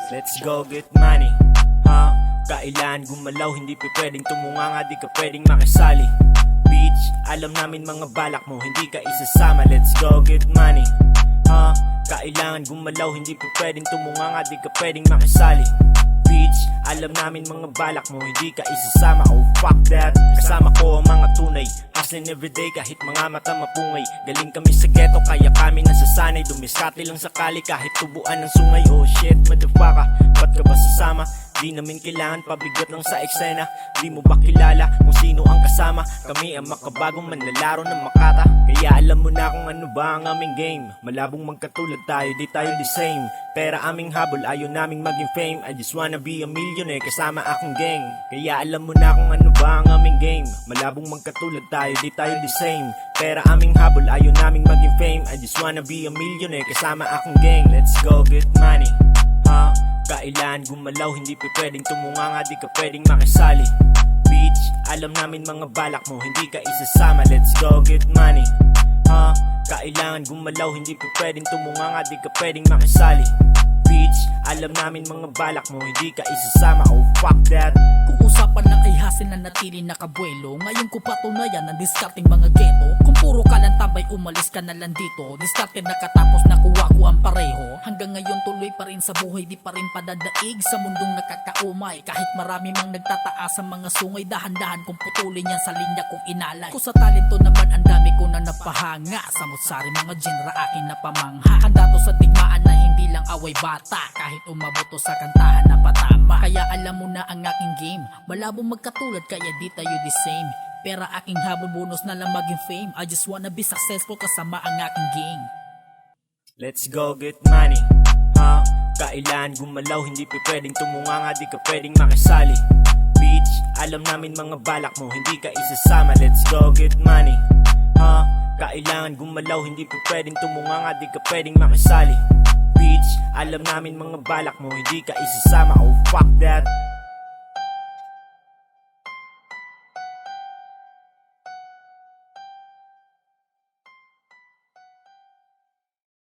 Let's go get money, ha? Kailan gumalaw, hindi pa pwedeng tumunganga, di ka pwedeng makisali. Bitch, alam namin mga balak mo, hindi ka isasama. Let's go get money, ha? Kailangan gumalaw, hindi pa pwedeng tumunganga, di ka pwedeng makisali. Bitch, alam namin mga balak mo, hindi ka isasama. Oh fuck that, kasama ko ang mga tunay. Hustling everyday kahit mga mata mapungay. Galing kami sa ghetto kaya kami nasasanay. Dumiskate lang sakali kahit tubuan ng sungay. Oh shit motherfucker, ba't ka ba sasama? Di namin kailangan pabigat lang sa eksena. Di mo ba kilala kung sino ang kasama? Kami ang makabagong manlalaro ng Makata. Kaya alam mo na kung ano ba ang aming game. Malabong magkatulad tayo, di tayo the same. Pera aming habol, ayaw naming maging fame. I just wanna be a millionaire kasama akong gang. Kaya alam mo na kung ano ba ang aming game. Malabong magkatulad tayo, di tayo the same. Pera aming habol, ayaw naming maging fame. I just wanna be a millionaire kasama akong gang. Let's go get money, ha? Kailan gumalaw, hindi pa pwedeng tumunganga, di ka pwedeng makisali. Bitch, alam namin mga balak mo, hindi ka isasama. Let's go get money, ha? Kailangan gumalaw, hindi pa pwedeng tumunganga, di ka pwedeng makisali. Bitch, alam namin mga balak mo, hindi ka isasama. Oh fuck that. Kung usapan lang ay hasil na natili nakabuelo, ngayon ko patunayan ang discarding mga ghetto. Kung puro ka lang tambay, umalis ka na lang dito. Discarding nakatapos nakuha ko ang pareho. Hanggang ngayon tuloy pa rin sa buhay, di pa rin padadaig sa mundong nakakaumay. Kahit marami mang nagtataas ang mga sungay, dahan-dahan kung putulin yan sa linya kong inalay. Kung sa talento naman ang dami ko na napahanga, samot-sari mga genre akin na pamangha. Handa to sa digmaan na hindi lang away bata, kahit umabot to sa kantahan na patama. Kaya alam mo na ang aking game, malabong magkatulad kaya di tayo the same. Pera aking habol, bonus na lang maging fame. I just wanna be successful kasama ang aking gang. Let's go get money, ha? Kailan gumalaw, hindi pa pwedeng tumunganga, di ka pwedeng makisali. Bitch, alam namin mga balak mo, hindi ka isasama. Let's go get money, ha? Kailangan gumalaw, hindi pa pwedeng tumunganga, di ka pwedeng makisali. Bitch, alam namin mga balak mo, hindi ka isasama. Oh fuck that.